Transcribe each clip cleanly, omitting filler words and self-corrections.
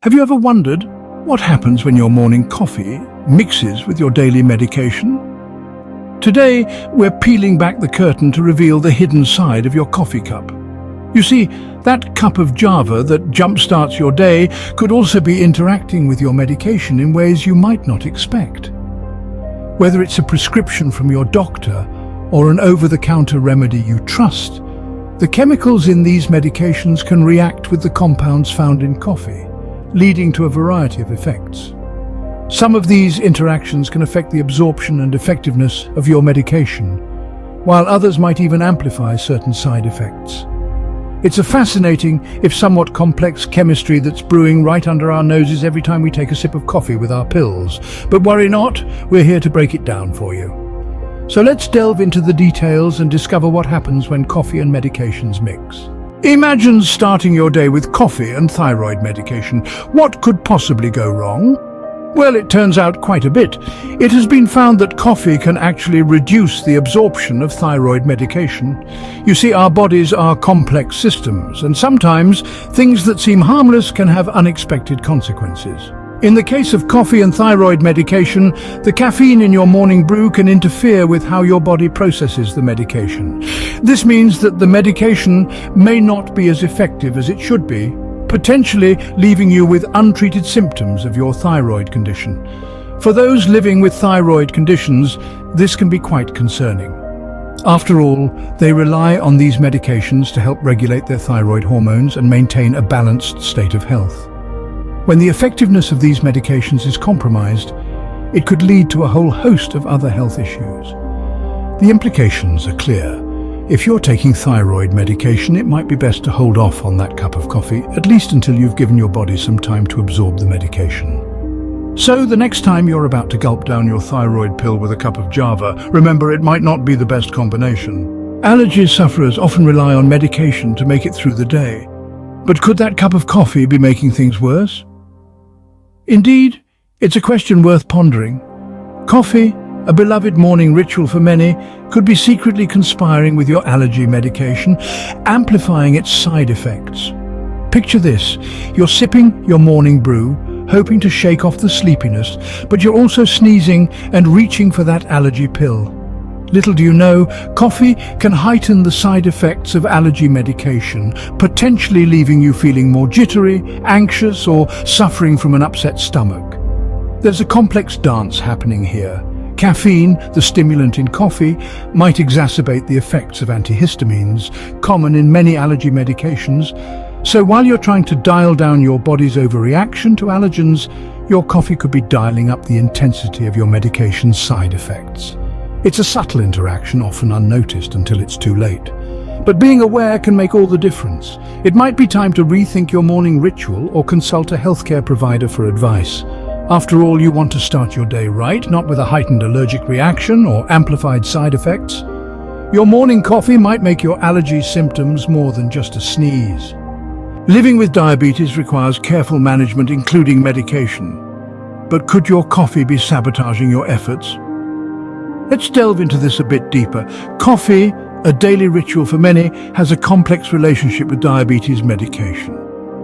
Have you ever wondered what happens when your morning coffee mixes with your daily medication? Today, we're peeling back the curtain to reveal the hidden side of your coffee cup. You see, that cup of Java that jumpstarts your day could also be interacting with your medication in ways you might not expect. Whether it's a prescription from your doctor or an over-the-counter remedy you trust, the chemicals in these medications can react with the compounds found in coffee, leading to a variety of effects. Some of these interactions can affect the absorption and effectiveness of your medication, while others might even amplify certain side effects. It's a fascinating, if somewhat complex, chemistry that's brewing right under our noses every time we take a sip of coffee with our pills. But worry not, we're here to break it down for you. So let's delve into the details and discover what happens when coffee and medications mix. Imagine starting your day with coffee and thyroid medication. What could possibly go wrong? Well, it turns out quite a bit. It has been found that coffee can actually reduce the absorption of thyroid medication. You see, our bodies are complex systems, and sometimes things that seem harmless can have unexpected consequences. In the case of coffee and thyroid medication, the caffeine in your morning brew can interfere with how your body processes the medication. This means that the medication may not be as effective as it should be, potentially leaving you with untreated symptoms of your thyroid condition. For those living with thyroid conditions, this can be quite concerning. After all, they rely on these medications to help regulate their thyroid hormones and maintain a balanced state of health. When the effectiveness of these medications is compromised, it could lead to a whole host of other health issues. The implications are clear. If you're taking thyroid medication, it might be best to hold off on that cup of coffee, at least until you've given your body some time to absorb the medication. So the next time you're about to gulp down your thyroid pill with a cup of Java, remember it might not be the best combination. Allergy sufferers often rely on medication to make it through the day. But could that cup of coffee be making things worse? Indeed, it's a question worth pondering. Coffee, a beloved morning ritual for many, could be secretly conspiring with your allergy medication, amplifying its side effects. Picture this: you're sipping your morning brew, hoping to shake off the sleepiness, but you're also sneezing and reaching for that allergy pill. Little do you know, coffee can heighten the side effects of allergy medication, potentially leaving you feeling more jittery, anxious, or suffering from an upset stomach. There's a complex dance happening here. Caffeine, the stimulant in coffee, might exacerbate the effects of antihistamines, common in many allergy medications. So while you're trying to dial down your body's overreaction to allergens, your coffee could be dialing up the intensity of your medication's side effects. It's a subtle interaction, often unnoticed until it's too late. But being aware can make all the difference. It might be time to rethink your morning ritual or consult a healthcare provider for advice. After all, you want to start your day right, not with a heightened allergic reaction or amplified side effects. Your morning coffee might make your allergy symptoms more than just a sneeze. Living with diabetes requires careful management, including medication. But could your coffee be sabotaging your efforts? Let's delve into this a bit deeper. Coffee, a daily ritual for many, has a complex relationship with diabetes medication.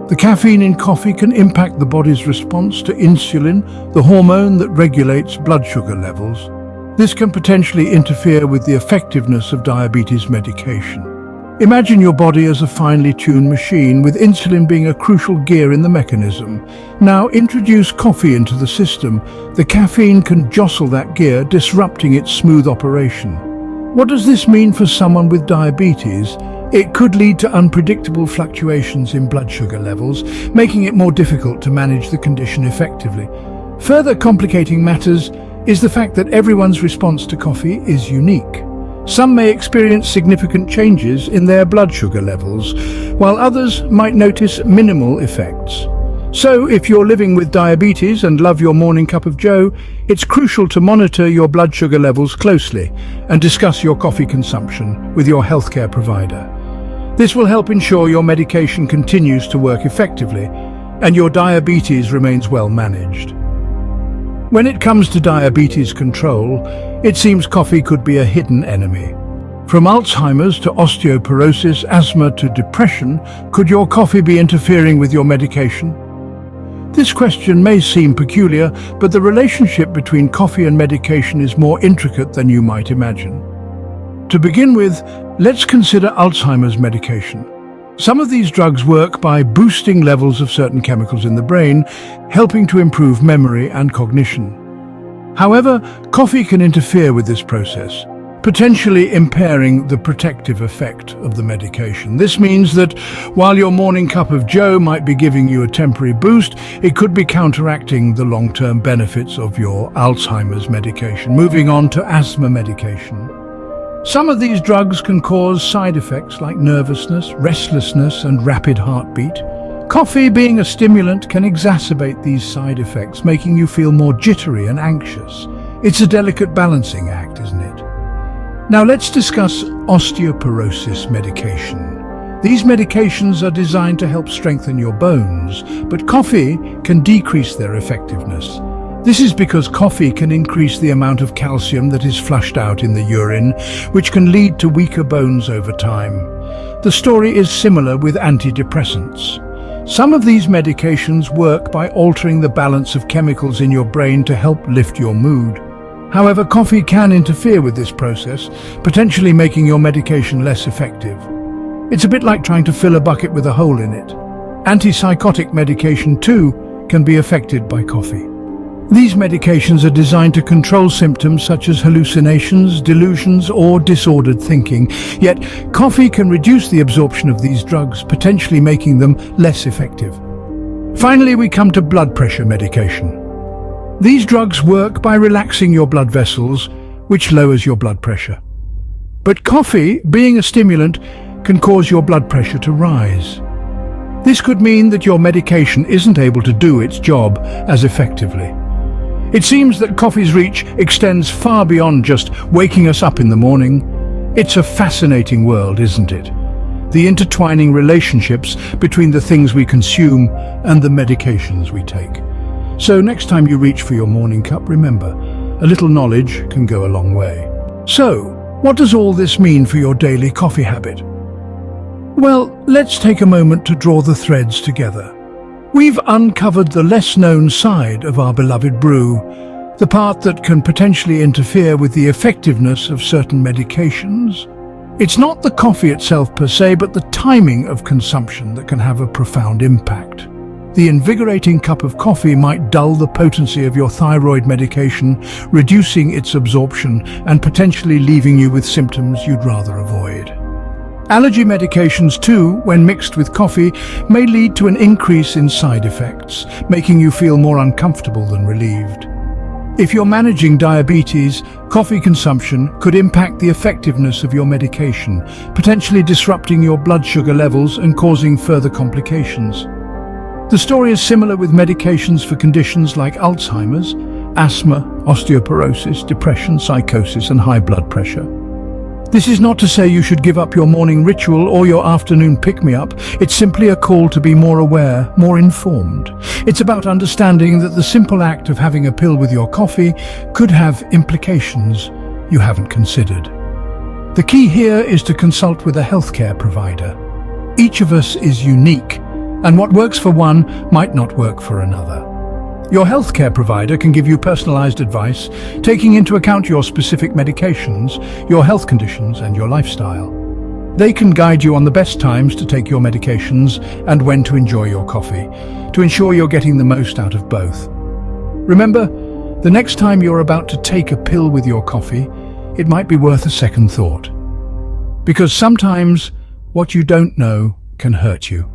The caffeine in coffee can impact the body's response to insulin, the hormone that regulates blood sugar levels. This can potentially interfere with the effectiveness of diabetes medication. Imagine your body as a finely tuned machine, with insulin being a crucial gear in the mechanism. Now introduce coffee into the system. The caffeine can jostle that gear, disrupting its smooth operation. What does this mean for someone with diabetes? It could lead to unpredictable fluctuations in blood sugar levels, making it more difficult to manage the condition effectively. Further complicating matters is the fact that everyone's response to coffee is unique. Some may experience significant changes in their blood sugar levels, while others might notice minimal effects. So, if you're living with diabetes and love your morning cup of joe, it's crucial to monitor your blood sugar levels closely and discuss your coffee consumption with your healthcare provider. This will help ensure your medication continues to work effectively and your diabetes remains well managed. When it comes to diabetes control, it seems coffee could be a hidden enemy. From Alzheimer's to osteoporosis, asthma to depression, could your coffee be interfering with your medication? This question may seem peculiar, but the relationship between coffee and medication is more intricate than you might imagine. To begin with, let's consider Alzheimer's medication. Some of these drugs work by boosting levels of certain chemicals in the brain, helping to improve memory and cognition. However, coffee can interfere with this process, potentially impairing the protective effect of the medication. This means that while your morning cup of joe might be giving you a temporary boost, it could be counteracting the long-term benefits of your Alzheimer's medication. Moving on to asthma medication. Some of these drugs can cause side effects like nervousness, restlessness, and rapid heartbeat. Coffee, being a stimulant, can exacerbate these side effects, making you feel more jittery and anxious. It's a delicate balancing act, isn't it? Now let's discuss osteoporosis medication. These medications are designed to help strengthen your bones, but coffee can decrease their effectiveness. This is because coffee can increase the amount of calcium that is flushed out in the urine, which can lead to weaker bones over time. The story is similar with antidepressants. Some of these medications work by altering the balance of chemicals in your brain to help lift your mood. However, coffee can interfere with this process, potentially making your medication less effective. It's a bit like trying to fill a bucket with a hole in it. Antipsychotic medication, too, can be affected by coffee. These medications are designed to control symptoms such as hallucinations, delusions, or disordered thinking. Yet, coffee can reduce the absorption of these drugs, potentially making them less effective. Finally, we come to blood pressure medication. These drugs work by relaxing your blood vessels, which lowers your blood pressure. But coffee, being a stimulant, can cause your blood pressure to rise. This could mean that your medication isn't able to do its job as effectively. It seems that coffee's reach extends far beyond just waking us up in the morning. It's a fascinating world, isn't it? The intertwining relationships between the things we consume and the medications we take. So next time you reach for your morning cup, remember, a little knowledge can go a long way. So, what does all this mean for your daily coffee habit? Well, let's take a moment to draw the threads together. We've uncovered the less-known side of our beloved brew, the part that can potentially interfere with the effectiveness of certain medications. It's not the coffee itself per se, but the timing of consumption that can have a profound impact. The invigorating cup of coffee might dull the potency of your thyroid medication, reducing its absorption and potentially leaving you with symptoms you'd rather avoid. Allergy medications too, when mixed with coffee, may lead to an increase in side effects, making you feel more uncomfortable than relieved. If you're managing diabetes, coffee consumption could impact the effectiveness of your medication, potentially disrupting your blood sugar levels and causing further complications. The story is similar with medications for conditions like Alzheimer's, asthma, osteoporosis, depression, psychosis, and high blood pressure. This is not to say you should give up your morning ritual or your afternoon pick-me-up. It's simply a call to be more aware, more informed. It's about understanding that the simple act of having a pill with your coffee could have implications you haven't considered. The key here is to consult with a healthcare provider. Each of us is unique, and what works for one might not work for another. Your healthcare provider can give you personalized advice, taking into account your specific medications, your health conditions, and your lifestyle. They can guide you on the best times to take your medications and when to enjoy your coffee, to ensure you're getting the most out of both. Remember, the next time you're about to take a pill with your coffee, it might be worth a second thought. Because sometimes what you don't know can hurt you.